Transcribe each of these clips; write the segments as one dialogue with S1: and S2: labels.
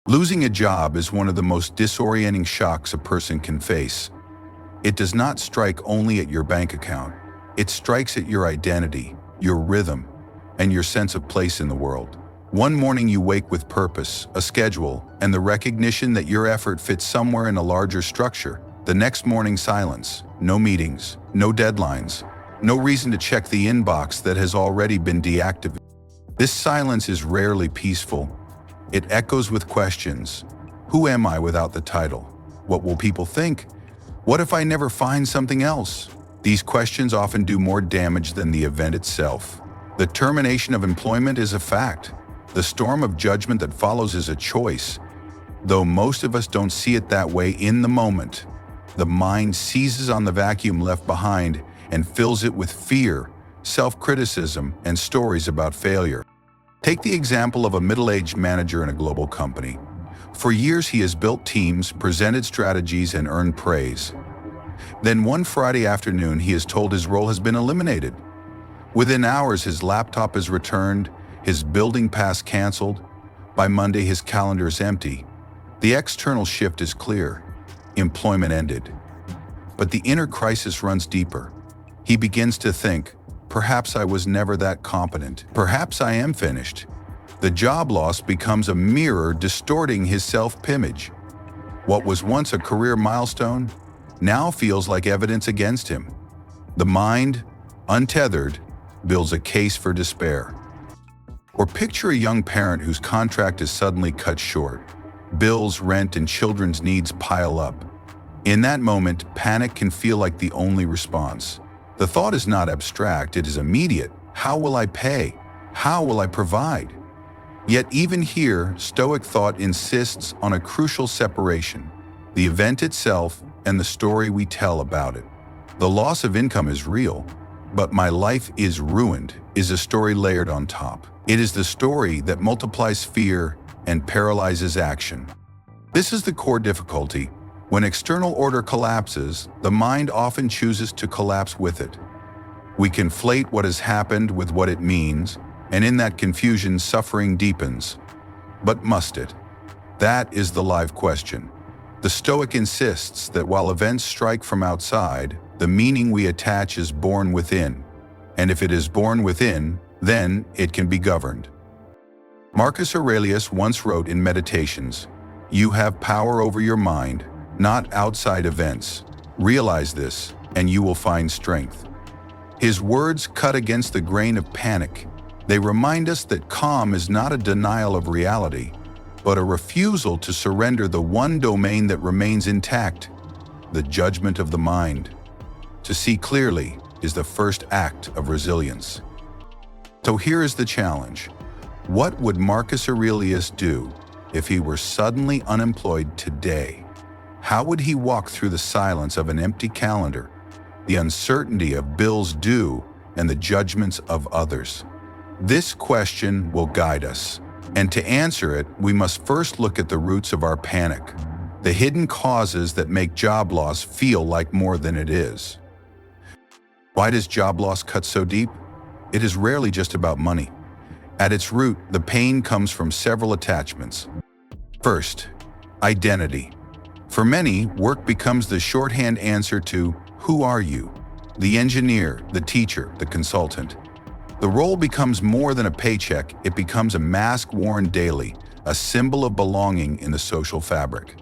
S1: Losing a job is one of the most disorienting shocks a person can face. It does not strike only at your bank account. It strikes at your identity, your rhythm, and your sense of place in the world. One morning you wake with purpose, a schedule, and the recognition that your effort fits somewhere in a larger structure. The next morning, silence, no meetings, no deadlines, no reason to check the inbox that has already been deactivated. This silence is rarely peaceful. It echoes with questions. Who am I without the title? What will people think? What if I never find something else? These questions often do more damage than the event itself. The termination of employment is a fact. The storm of judgment that follows is a choice. Though most of us don't see it that way in the moment, the mind seizes on the vacuum left behind and fills it with fear, self-criticism, and stories about failure. Take the example of a middle-aged manager in a global company. For years he has built teams, presented strategies, and earned praise. Then one Friday afternoon he is told his role has been eliminated. Within hours his laptop is returned, his building pass canceled. By Monday his calendar is empty. The external shift is clear. Employment ended. But the inner crisis runs deeper. He begins to think, perhaps I was never that competent. Perhaps I am finished. The job loss becomes a mirror distorting his self-image. What was once a career milestone now feels like evidence against him. The mind, untethered, builds a case for despair. Or picture a young parent whose contract is suddenly cut short. Bills, rent, and children's needs pile up. In that moment, panic can feel like the only response. The thought is not abstract, it is immediate. How will I pay? How will I provide? Yet even here, Stoic thought insists on a crucial separation: the event itself and the story we tell about it. The loss of income is real, but my life is ruined is a story layered on top. It is the story that multiplies fear and paralyzes action. This is the core difficulty. When external order collapses, the mind often chooses to collapse with it. We conflate what has happened with what it means, and in that confusion, suffering deepens. But must it? That is the live question. The Stoic insists that while events strike from outside, the meaning we attach is born within. And if it is born within, then it can be governed. Marcus Aurelius once wrote in Meditations, "You have power over your mind, not outside events. Realize this, and you will find strength." His words cut against the grain of panic. They remind us that calm is not a denial of reality, but a refusal to surrender the one domain that remains intact, the judgment of the mind. To see clearly is the first act of resilience. So here is the challenge. What would Marcus Aurelius do if he were suddenly unemployed today? How would he walk through the silence of an empty calendar, the uncertainty of bills due, and the judgments of others? This question will guide us. And to answer it, we must first look at the roots of our panic, the hidden causes that make job loss feel like more than it is. Why does job loss cut so deep? It is rarely just about money. At its root, the pain comes from several attachments. First, identity. For many, work becomes the shorthand answer to who are you? The engineer, the teacher, the consultant. The role becomes more than a paycheck, it becomes a mask worn daily, a symbol of belonging in the social fabric.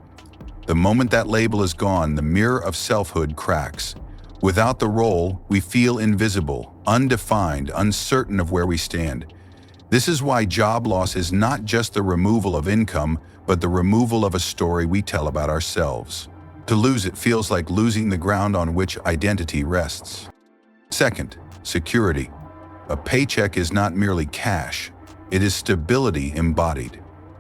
S1: The moment that label is gone, the mirror of selfhood cracks. Without the role, we feel invisible, undefined, uncertain of where we stand. This is why job loss is not just the removal of income, but the removal of a story we tell about ourselves. To lose it feels like losing the ground on which identity rests. Second, security. A paycheck is not merely cash, it is stability embodied.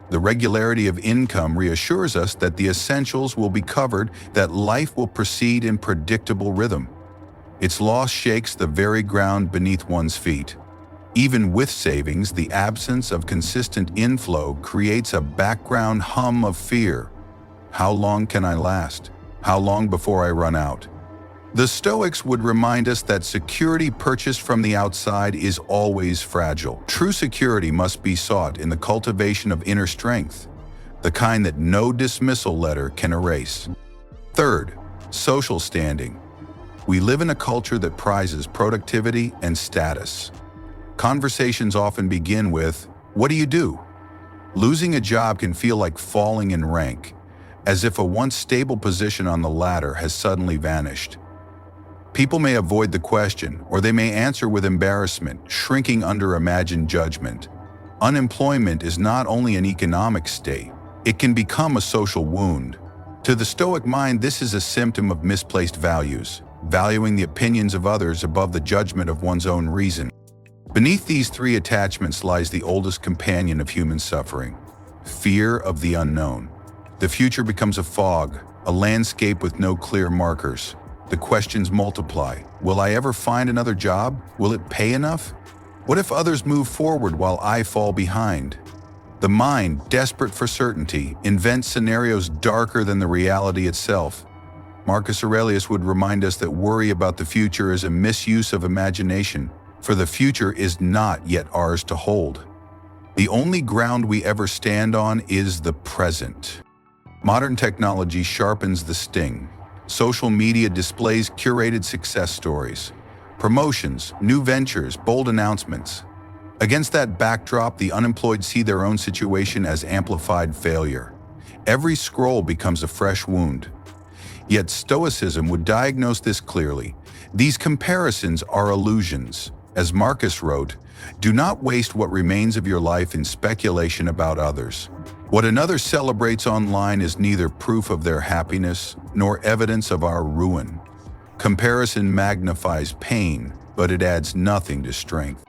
S1: The regularity of income reassures us that the essentials will be covered, that life will proceed in predictable rhythm. Its loss shakes the very ground beneath one's feet. Even with savings, the absence of consistent inflow creates a background hum of fear. How long can I last? How long before I run out? The Stoics would remind us that security purchased from the outside is always fragile. True security must be sought in the cultivation of inner strength, the kind that no dismissal letter can erase. Third, social standing. We live in a culture that prizes productivity and status. Conversations often begin with, "What do you do?" Losing a job can feel like falling in rank, as if a once stable position on the ladder has suddenly vanished. People may avoid the question, or they may answer with embarrassment, shrinking under imagined judgment. Unemployment is not only an economic state, it can become a social wound. To the Stoic mind, this is a symptom of misplaced values, valuing the opinions of others above the judgment of one's own reason. Beneath these three attachments lies the oldest companion of human suffering: fear of the unknown. The future becomes a fog, a landscape with no clear markers. The questions multiply. Will I ever find another job? Will it pay enough? What if others move forward while I fall behind? The mind, desperate for certainty, invents scenarios darker than the reality itself. Marcus Aurelius would remind us that worry about the future is a misuse of imagination, for the future is not yet ours to hold. The only ground we ever stand on is the present. Modern technology sharpens the sting. Social media displays curated success stories, promotions, new ventures, bold announcements. Against that backdrop, the unemployed see their own situation as amplified failure. Every scroll becomes a fresh wound. Yet Stoicism would diagnose this clearly. These comparisons are illusions. As Marcus wrote, "Do not waste what remains of your life in speculation about others. What another celebrates online is neither proof of their happiness nor evidence of our ruin. Comparison magnifies pain, but it adds nothing to strength."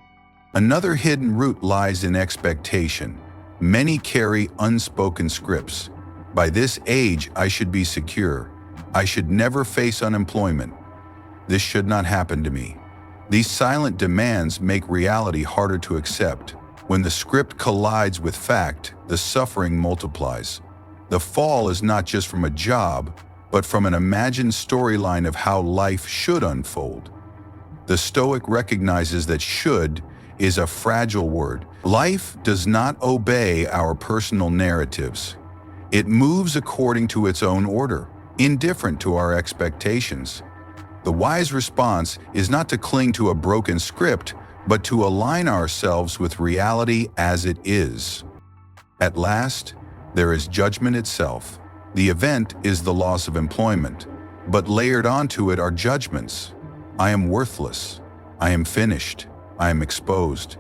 S1: Another hidden root lies in expectation. Many carry unspoken scripts. By this age, I should be secure. I should never face unemployment. This should not happen to me. These silent demands make reality harder to accept. When the script collides with fact, the suffering multiplies. The fall is not just from a job, but from an imagined storyline of how life should unfold. The Stoic recognizes that "should" is a fragile word. Life does not obey our personal narratives. It moves according to its own order, indifferent to our expectations. The wise response is not to cling to a broken script, but to align ourselves with reality as it is. At last, there is judgment itself. The event is the loss of employment, but layered onto it are judgments. I am worthless. I am finished. I am exposed.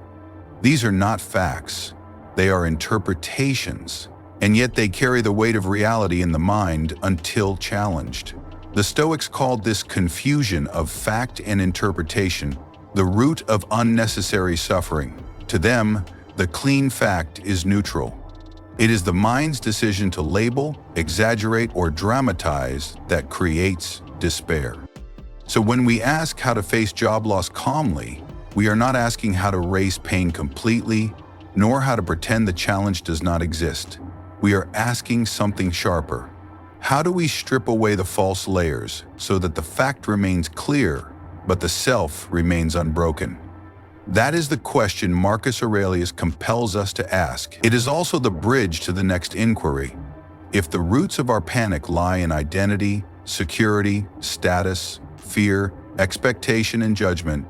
S1: These are not facts. They are interpretations, and yet they carry the weight of reality in the mind until challenged. The Stoics called this confusion of fact and interpretation the root of unnecessary suffering. To them, the clean fact is neutral. It is the mind's decision to label, exaggerate, or dramatize that creates despair. So when we ask how to face job loss calmly, we are not asking how to erase pain completely, nor how to pretend the challenge does not exist. We are asking something sharper. How do we strip away the false layers so that the fact remains clear, but the self remains unbroken? That is the question Marcus Aurelius compels us to ask. It is also the bridge to the next inquiry. If the roots of our panic lie in identity, security, status, fear, expectation, and judgment,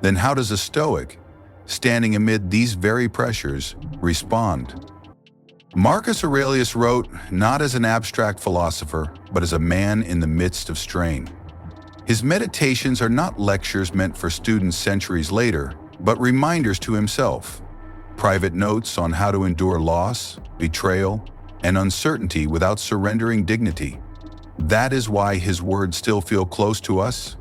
S1: then how does a Stoic, standing amid these very pressures, respond? Marcus Aurelius wrote not as an abstract philosopher, but as a man in the midst of strain. His meditations are not lectures meant for students centuries later, but reminders to himself, private notes on how to endure loss, betrayal, and uncertainty without surrendering dignity. That is why his words still feel close to us.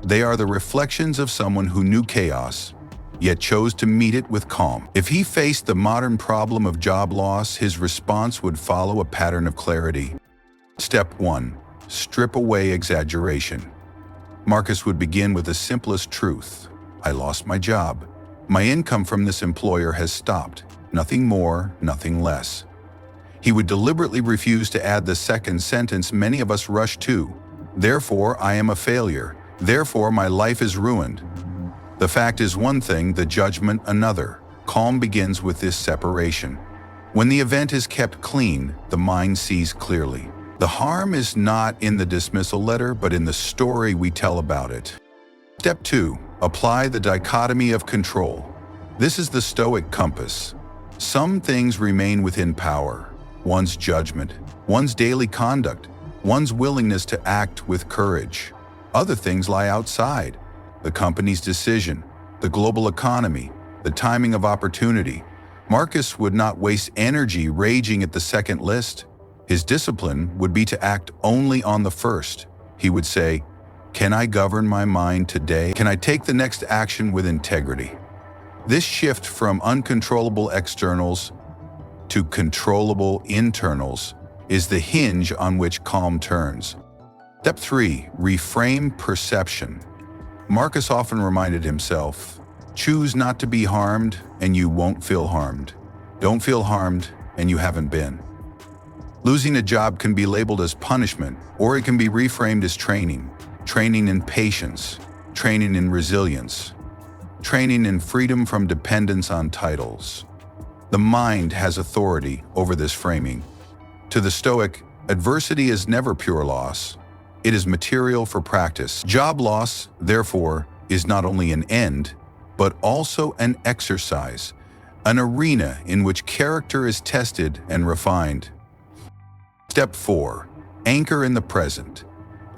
S1: They are the reflections of someone who knew chaos, yet chose to meet it with calm. If he faced the modern problem of job loss, his response would follow a pattern of clarity. Step 1. Strip away exaggeration. Marcus would begin with the simplest truth. I lost my job. My income from this employer has stopped. Nothing more, nothing less. He would deliberately refuse to add the second sentence many of us rush to. Therefore, I am a failure. Therefore, my life is ruined. The fact is one thing, the judgment another. Calm begins with this separation. When the event is kept clean, the mind sees clearly. The harm is not in the dismissal letter, but in the story we tell about it. Step 2. Apply the dichotomy of control. This is the Stoic compass. Some things remain within power: one's judgment, one's daily conduct, one's willingness to act with courage. Other things lie outside: the company's decision, the global economy, the timing of opportunity. Marcus would not waste energy raging at the second list. His discipline would be to act only on the first. He would say, "Can I govern my mind today? Can I take the next action with integrity?" This shift from uncontrollable externals to controllable internals is the hinge on which calm turns. Step 3. Reframe perception. Marcus often reminded himself, "Choose not to be harmed, and you won't feel harmed. Don't feel harmed, and you haven't been." Losing a job can be labeled as punishment, or it can be reframed as training. Training in patience, training in resilience, training in freedom from dependence on titles. The mind has authority over this framing. To the Stoic, adversity is never pure loss. It is material for practice. Job loss, therefore, is not only an end, but also an exercise, an arena in which character is tested and refined. Step 4. Anchor in the present.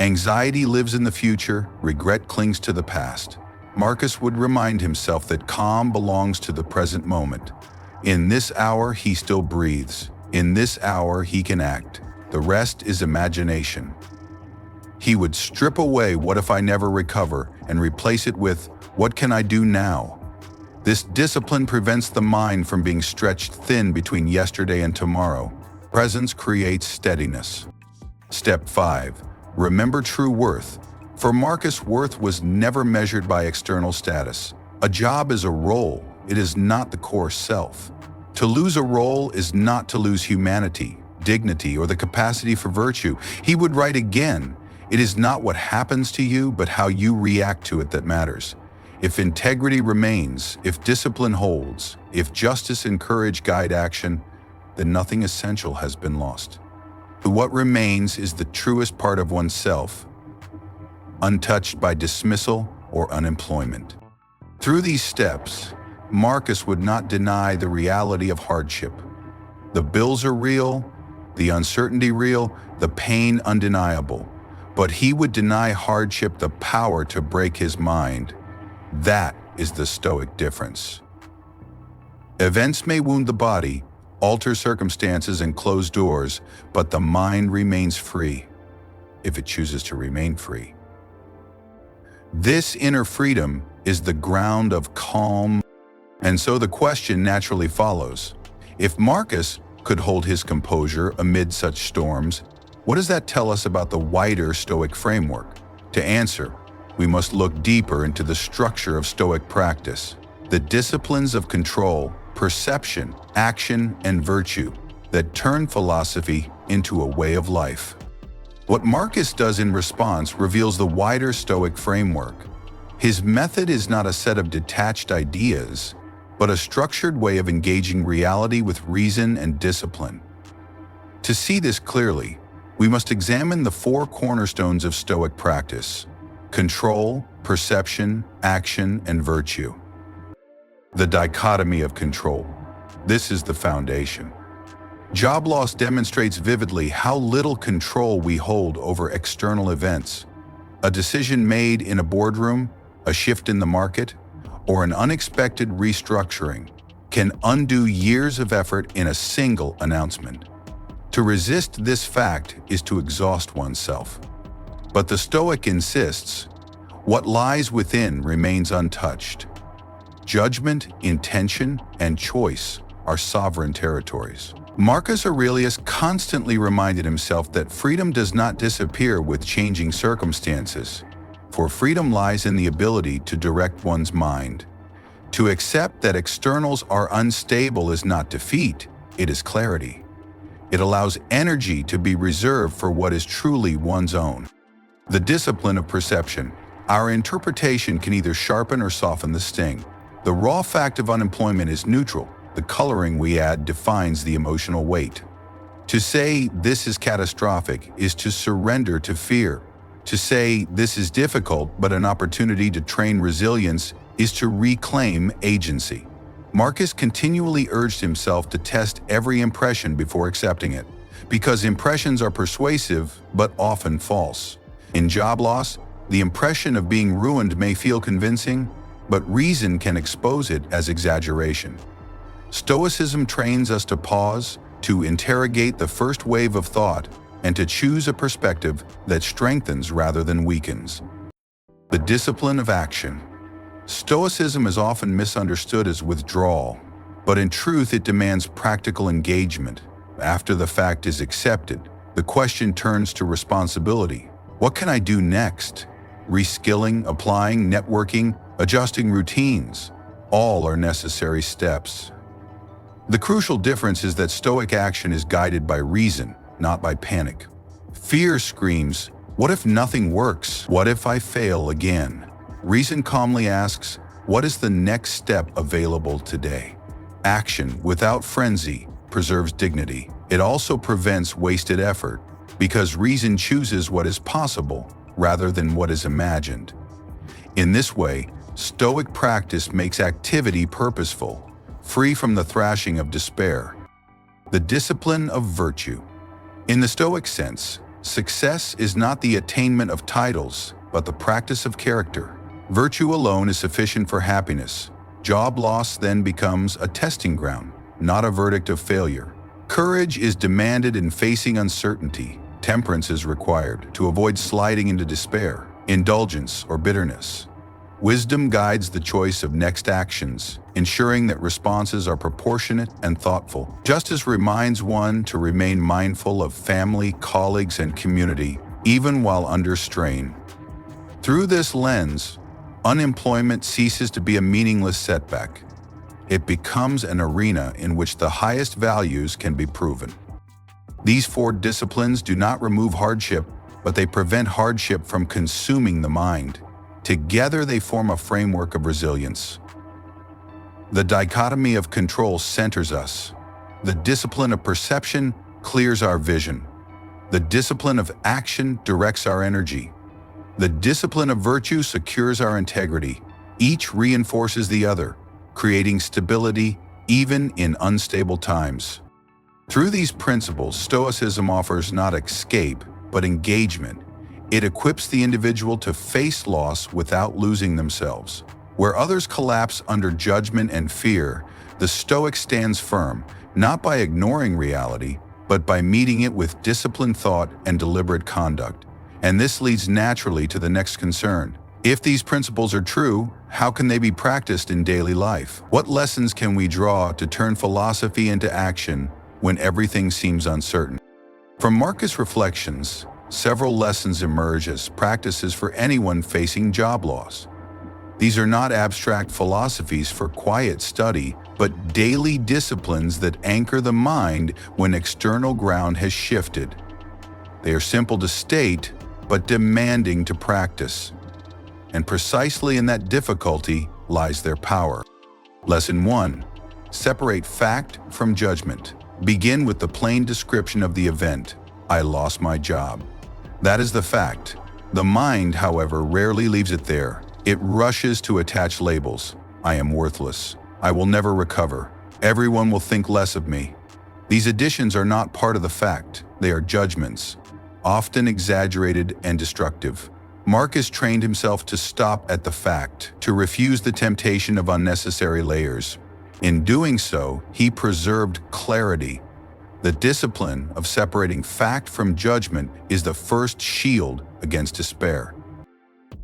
S1: Anxiety lives in the future, regret clings to the past. Marcus would remind himself that calm belongs to the present moment. In this hour, he still breathes. In this hour, he can act. The rest is imagination. He would strip away "what if I never recover" and replace it with "what can I do now?" This discipline prevents the mind from being stretched thin between yesterday and tomorrow. Presence creates steadiness. Step 5. Remember true worth. For Marcus, worth was never measured by external status. A job is a role, it is not the core self. To lose a role is not to lose humanity, dignity, or the capacity for virtue. He would write again, "It is not what happens to you, but how you react to it that matters." If integrity remains, if discipline holds, if justice and courage guide action, then nothing essential has been lost. What remains is the truest part of oneself, untouched by dismissal or unemployment. Through these steps, Marcus would not deny the reality of hardship. The bills are real, the uncertainty real, the pain undeniable, but he would deny hardship the power to break his mind. That is the Stoic difference. Events may wound the body, alter circumstances and close doors, but the mind remains free, if it chooses to remain free. This inner freedom is the ground of calm, and so the question naturally follows. If Marcus could hold his composure amid such storms, what does that tell us about the wider Stoic framework? To answer, we must look deeper into the structure of Stoic practice, the disciplines of control, perception, action, and virtue that turn philosophy into a way of life. What Marcus does in response reveals the wider Stoic framework. His method is not a set of detached ideas, but a structured way of engaging reality with reason and discipline. To see this clearly, we must examine the 4 cornerstones of Stoic practice: control, perception, action, and virtue. The dichotomy of control. This is the foundation. Job loss demonstrates vividly how little control we hold over external events. A decision made in a boardroom, a shift in the market, or an unexpected restructuring can undo years of effort in a single announcement. To resist this fact is to exhaust oneself. But the Stoic insists, what lies within remains untouched. Judgment, intention, and choice are sovereign territories. Marcus Aurelius constantly reminded himself that freedom does not disappear with changing circumstances, for freedom lies in the ability to direct one's mind. To accept that externals are unstable is not defeat, it is clarity. It allows energy to be reserved for what is truly one's own. The discipline of perception. Our interpretation can either sharpen or soften the sting. The raw fact of unemployment is neutral. The coloring we add defines the emotional weight. To say this is catastrophic is to surrender to fear. To say this is difficult but an opportunity to train resilience is to reclaim agency. Marcus continually urged himself to test every impression before accepting it, because impressions are persuasive but often false. In job loss, the impression of being ruined may feel convincing, but reason can expose it as exaggeration. Stoicism trains us to pause, to interrogate the first wave of thought, and to choose a perspective that strengthens rather than weakens. The discipline of action. Stoicism is often misunderstood as withdrawal, but in truth it demands practical engagement. After the fact is accepted, the question turns to responsibility. What can I do next? Reskilling, applying, networking, adjusting routines, all are necessary steps. The crucial difference is that Stoic action is guided by reason, not by panic. Fear screams, "What if nothing works? What if I fail again?" Reason calmly asks, "What is the next step available today?" Action, without frenzy, preserves dignity. It also prevents wasted effort, because reason chooses what is possible rather than what is imagined. In this way, Stoic practice makes activity purposeful, free from the thrashing of despair. The discipline of virtue. In the Stoic sense, success is not the attainment of titles, but the practice of character. Virtue alone is sufficient for happiness. Job loss then becomes a testing ground, not a verdict of failure. Courage is demanded in facing uncertainty. Temperance is required to avoid sliding into despair, indulgence, or bitterness. Wisdom guides the choice of next actions, ensuring that responses are proportionate and thoughtful. Justice reminds one to remain mindful of family, colleagues, and community, even while under strain. Through this lens, unemployment ceases to be a meaningless setback. It becomes an arena in which the highest values can be proven. These four disciplines do not remove hardship, but they prevent hardship from consuming the mind. Together they form a framework of resilience. The dichotomy of control centers us. The discipline of perception clears our vision. The discipline of action directs our energy. The discipline of virtue secures our integrity. Each reinforces the other, creating stability even in unstable times. Through these principles, Stoicism offers not escape, but engagement. It equips the individual to face loss without losing themselves. Where others collapse under judgment and fear, the Stoic stands firm, not by ignoring reality, but by meeting it with disciplined thought and deliberate conduct. And this leads naturally to the next concern. If these principles are true, how can they be practiced in daily life? What lessons can we draw to turn philosophy into action when everything seems uncertain? From Marcus' reflections, several lessons emerge as practices for anyone facing job loss. These are not abstract philosophies for quiet study, but daily disciplines that anchor the mind when external ground has shifted. They are simple to state, but demanding to practice. And precisely in that difficulty lies their power. Lesson 1. Separate fact from judgment. Begin with the plain description of the event. I lost my job. That is the fact. The mind, however, rarely leaves it there. It rushes to attach labels. I am worthless. I will never recover. Everyone will think less of me. These additions are not part of the fact. They are judgments, often exaggerated and destructive. Marcus trained himself to stop at the fact, to refuse the temptation of unnecessary layers. In doing so, he preserved clarity. The discipline of separating fact from judgment is the first shield against despair.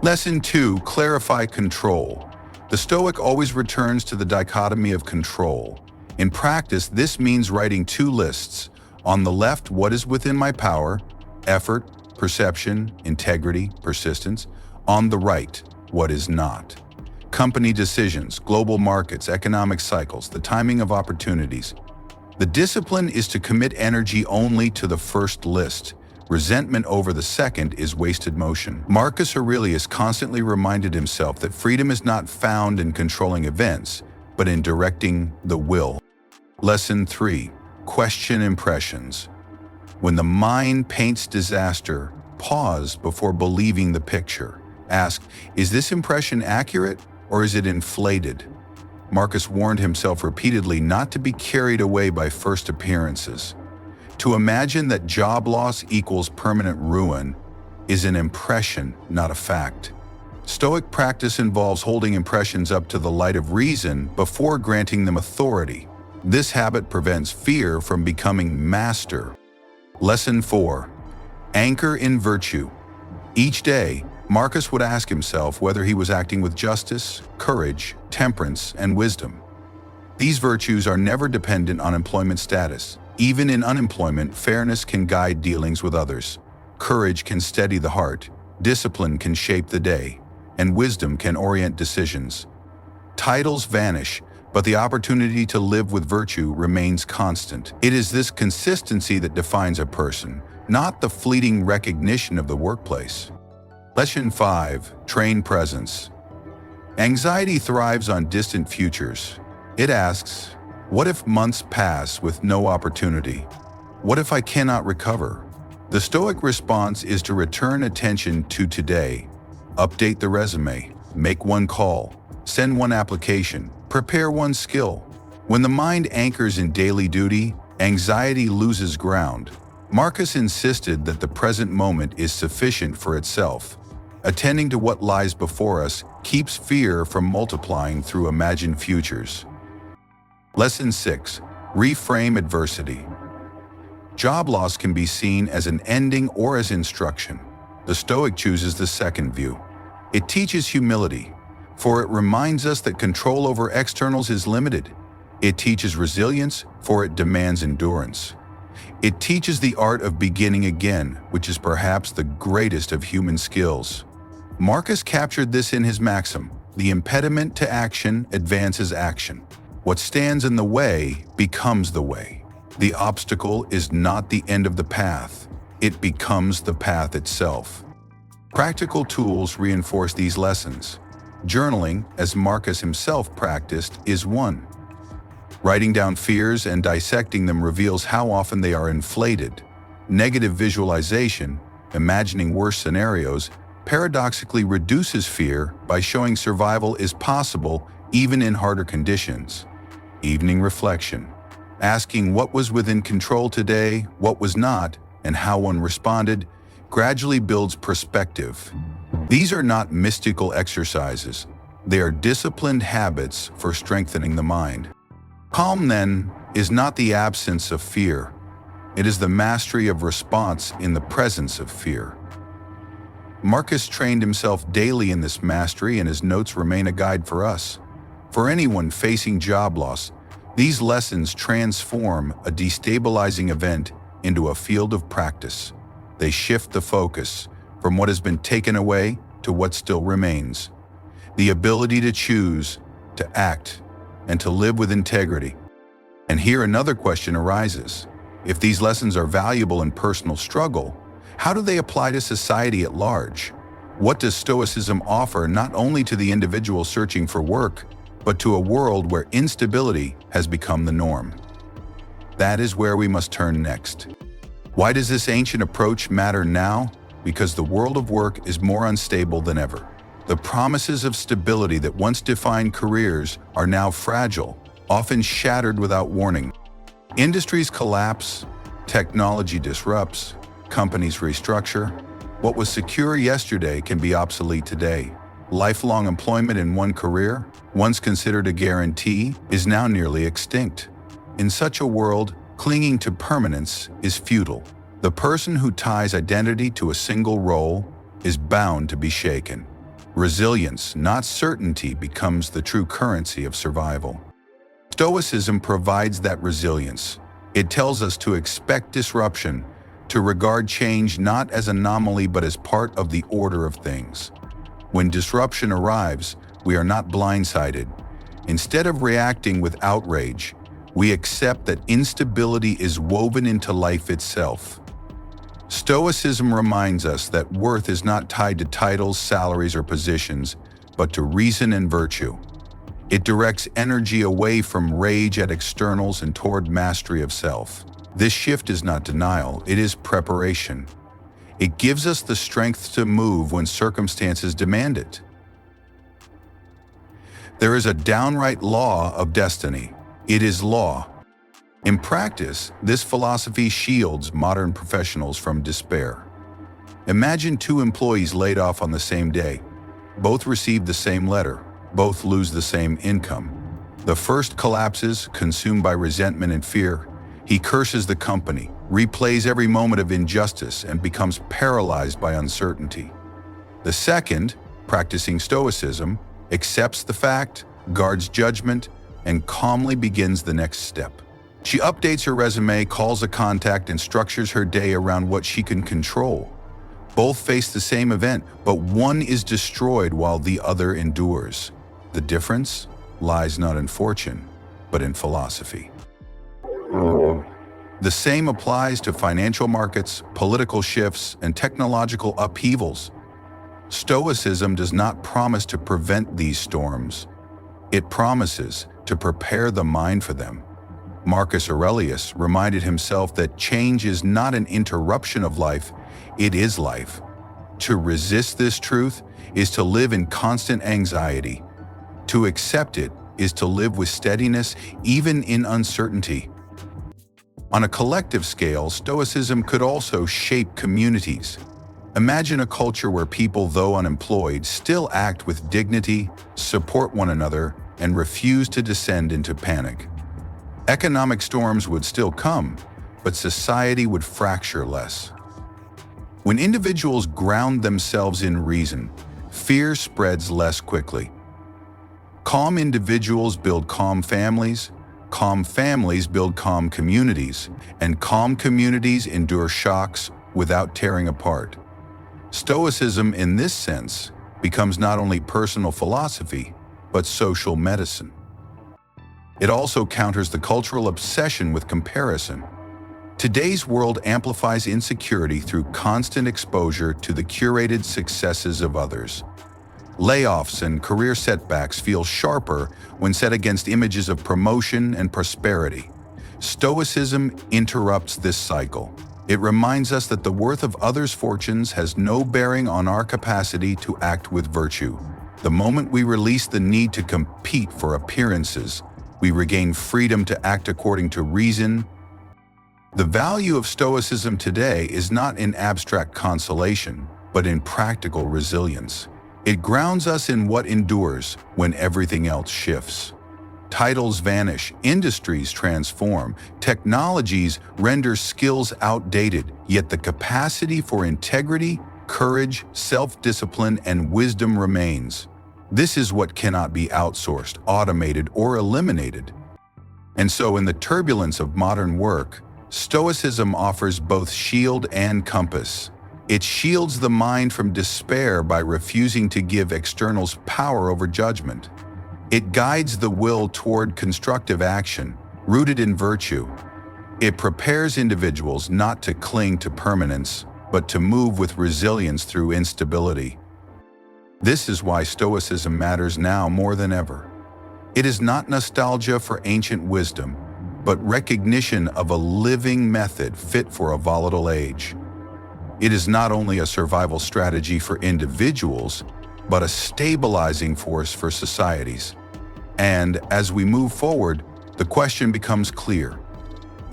S1: Lesson 2. Clarify control. The Stoic always returns to the dichotomy of control. In practice, this means writing two lists. On the left, what is within my power, effort, perception, integrity, persistence. On the right, what is not. Company decisions, global markets, economic cycles, the timing of opportunities. The discipline is to commit energy only to the first list. Resentment over the second is wasted motion. Marcus Aurelius constantly reminded himself that freedom is not found in controlling events, but in directing the will. Lesson 3. Question impressions. When the mind paints disaster, pause before believing the picture. Ask, is this impression accurate or is it inflated? Marcus warned himself repeatedly not to be carried away by first appearances. To imagine that job loss equals permanent ruin is an impression, not a fact. Stoic practice involves holding impressions up to the light of reason before granting them authority. This habit prevents fear from becoming master. Lesson 4. Anchor in virtue. Each day, Marcus would ask himself whether he was acting with justice, courage, temperance, and wisdom. These virtues are never dependent on employment status. Even in unemployment, fairness can guide dealings with others. Courage can steady the heart, discipline can shape the day, and wisdom can orient decisions. Titles vanish, but the opportunity to live with virtue remains constant. It is this consistency that defines a person, not the fleeting recognition of the workplace. Lesson 5. Train presence. Anxiety thrives on distant futures. It asks, what if months pass with no opportunity? What if I cannot recover? The Stoic response is to return attention to today. Update the resume, make one call, send one application, prepare one skill. When the mind anchors in daily duty, anxiety loses ground. Marcus insisted that the present moment is sufficient for itself. Attending to what lies before us keeps fear from multiplying through imagined futures. Lesson 6. Reframe adversity. Job loss can be seen as an ending or as instruction. The Stoic chooses the second view. It teaches humility, for it reminds us that control over externals is limited. It teaches resilience, for it demands endurance. It teaches the art of beginning again, which is perhaps the greatest of human skills. Marcus captured this in his maxim, the impediment to action advances action. What stands in the way becomes the way. The obstacle is not the end of the path, it becomes the path itself. Practical tools reinforce these lessons. Journaling, as Marcus himself practiced, is one. Writing down fears and dissecting them reveals how often they are inflated. Negative visualization, imagining worse scenarios, paradoxically reduces fear by showing survival is possible even in harder conditions. Evening reflection. Asking what was within control today, what was not, and how one responded, gradually builds perspective. These are not mystical exercises. They are disciplined habits for strengthening the mind. Calm, then, is not the absence of fear. It is the mastery of response in the presence of fear. Marcus trained himself daily in this mastery, and his notes remain a guide for us. For anyone facing job loss, these lessons transform a destabilizing event into a field of practice. They shift the focus from what has been taken away to what still remains. The ability to choose, to act, and to live with integrity. And here another question arises. If these lessons are valuable in personal struggle, how do they apply to society at large? What does Stoicism offer not only to the individual searching for work, but to a world where instability has become the norm? That is where we must turn next. Why does this ancient approach matter now? Because the world of work is more unstable than ever. The promises of stability that once defined careers are now fragile, often shattered without warning. Industries collapse, technology disrupts, companies restructure. What was secure yesterday can be obsolete today. Lifelong employment in one career, once considered a guarantee, is now nearly extinct. In such a world, clinging to permanence is futile. The person who ties identity to a single role is bound to be shaken. Resilience, not certainty, becomes the true currency of survival. Stoicism provides that resilience. It tells us to expect disruption, to regard change not as anomaly but as part of the order of things. When disruption arrives, we are not blindsided. Instead of reacting with outrage, we accept that instability is woven into life itself. Stoicism reminds us that worth is not tied to titles, salaries, or positions, but to reason and virtue. It directs energy away from rage at externals and toward mastery of self. This shift is not denial, it is preparation. It gives us the strength to move when circumstances demand it. There is a downright law of destiny. It is law. In practice, this philosophy shields modern professionals from despair. Imagine two employees laid off on the same day. Both receive the same letter. Both lose the same income. The first collapses, consumed by resentment and fear. He curses the company, replays every moment of injustice, and becomes paralyzed by uncertainty. The second, practicing Stoicism, accepts the fact, guards judgment, and calmly begins the next step. She updates her resume, calls a contact, and structures her day around what she can control. Both face the same event, but one is destroyed while the other endures. The difference lies not in fortune, but in philosophy. The same applies to financial markets, political shifts, and technological upheavals. Stoicism does not promise to prevent these storms. It promises to prepare the mind for them. Marcus Aurelius reminded himself that change is not an interruption of life, it is life. To resist this truth is to live in constant anxiety. To accept it is to live with steadiness, even in uncertainty. On a collective scale, Stoicism could also shape communities. Imagine a culture where people, though unemployed, still act with dignity, support one another, and refuse to descend into panic. Economic storms would still come, but society would fracture less. When individuals ground themselves in reason, fear spreads less quickly. Calm individuals build calm families build calm communities, and calm communities endure shocks without tearing apart. Stoicism, in this sense, becomes not only personal philosophy, but social medicine. It also counters the cultural obsession with comparison. Today's world amplifies insecurity through constant exposure to the curated successes of others. Layoffs and career setbacks feel sharper when set against images of promotion and prosperity. Stoicism interrupts this cycle. It reminds us that the worth of others' fortunes has no bearing on our capacity to act with virtue. The moment we release the need to compete for appearances, we regain freedom to act according to reason. The value of Stoicism today is not in abstract consolation, but in practical resilience. It grounds us in what endures when everything else shifts. Titles vanish, industries transform, technologies render skills outdated, yet the capacity for integrity, courage, self-discipline, and wisdom remains. This is what cannot be outsourced, automated, or eliminated. And so, in the turbulence of modern work, Stoicism offers both shield and compass. It shields the mind from despair by refusing to give externals power over judgment. It guides the will toward constructive action, rooted in virtue. It prepares individuals not to cling to permanence, but to move with resilience through instability. This is why Stoicism matters now more than ever. It is not nostalgia for ancient wisdom, but recognition of a living method fit for a volatile age. It is not only a survival strategy for individuals, but a stabilizing force for societies. And as we move forward, the question becomes clear.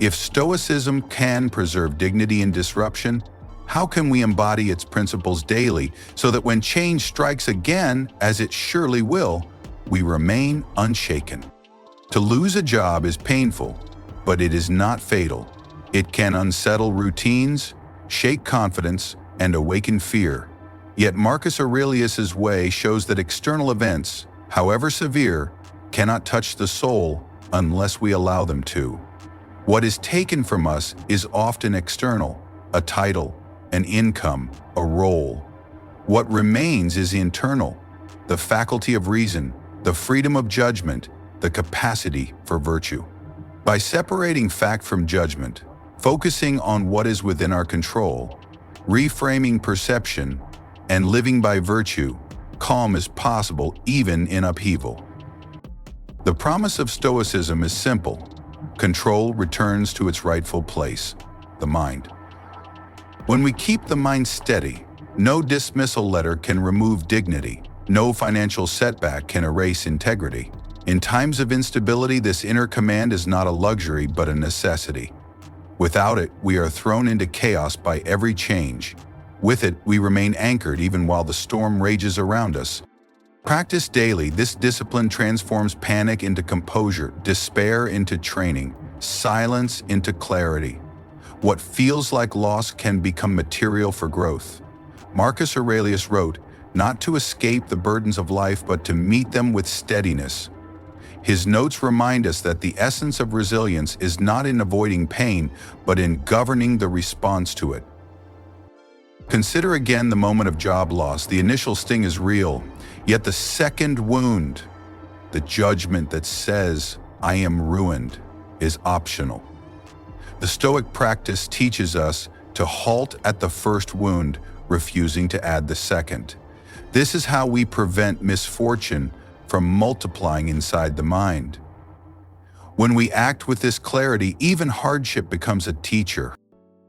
S1: If Stoicism can preserve dignity in disruption, how can we embody its principles daily so that when change strikes again, as it surely will, we remain unshaken? To lose a job is painful, but it is not fatal. It can unsettle routines, shake confidence, and awaken fear. Yet Marcus Aurelius's way shows that external events, however severe, cannot touch the soul unless we allow them to. What is taken from us is often external, a title, an income, a role. What remains is internal, the faculty of reason, the freedom of judgment, the capacity for virtue. By separating fact from judgment, focusing on what is within our control, reframing perception, and living by virtue, calm is possible even in upheaval. The promise of Stoicism is simple. Control returns to its rightful place, the mind. When we keep the mind steady, no dismissal letter can remove dignity, no financial setback can erase integrity. In times of instability, this inner command is not a luxury but a necessity. Without it, we are thrown into chaos by every change. With it, we remain anchored even while the storm rages around us. Practiced daily, this discipline transforms panic into composure, despair into training, silence into clarity. What feels like loss can become material for growth. Marcus Aurelius wrote, "Not to escape the burdens of life, but to meet them with steadiness." His notes remind us that the essence of resilience is not in avoiding pain, but in governing the response to it. Consider again the moment of job loss. The initial sting is real, yet the second wound, the judgment that says, "I am ruined," is optional. The Stoic practice teaches us to halt at the first wound, refusing to add the second. This is how we prevent misfortune from multiplying inside the mind. When we act with this clarity, even hardship becomes a teacher.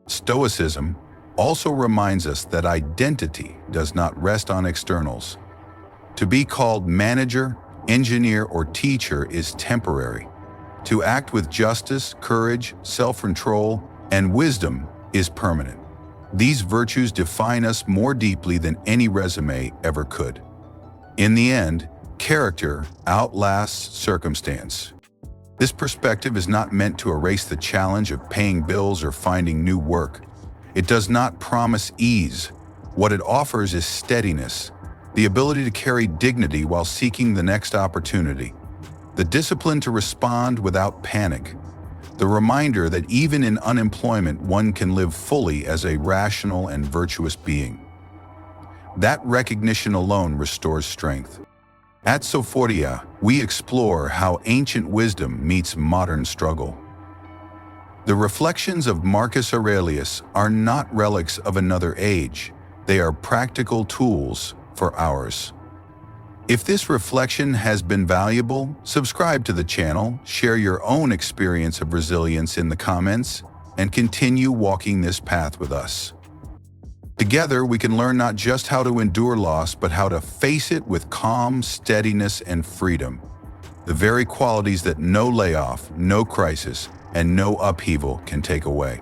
S1: Stoicism also reminds us that identity does not rest on externals. To be called manager, engineer, or teacher is temporary. To act with justice, courage, self-control, and wisdom is permanent. These virtues define us more deeply than any resume ever could. In the end, character outlasts circumstance. This perspective is not meant to erase the challenge of paying bills or finding new work. It does not promise ease. What it offers is steadiness, the ability to carry dignity while seeking the next opportunity, the discipline to respond without panic, the reminder that even in unemployment one can live fully as a rational and virtuous being. That recognition alone restores strength. At Sophoria, we explore how ancient wisdom meets modern struggle. The reflections of Marcus Aurelius are not relics of another age. They are practical tools for ours. If this reflection has been valuable, subscribe to the channel, share your own experience of resilience in the comments, and continue walking this path with us. Together, we can learn not just how to endure loss, but how to face it with calm, steadiness, and freedom. The very qualities that no layoff, no crisis, and no upheaval can take away.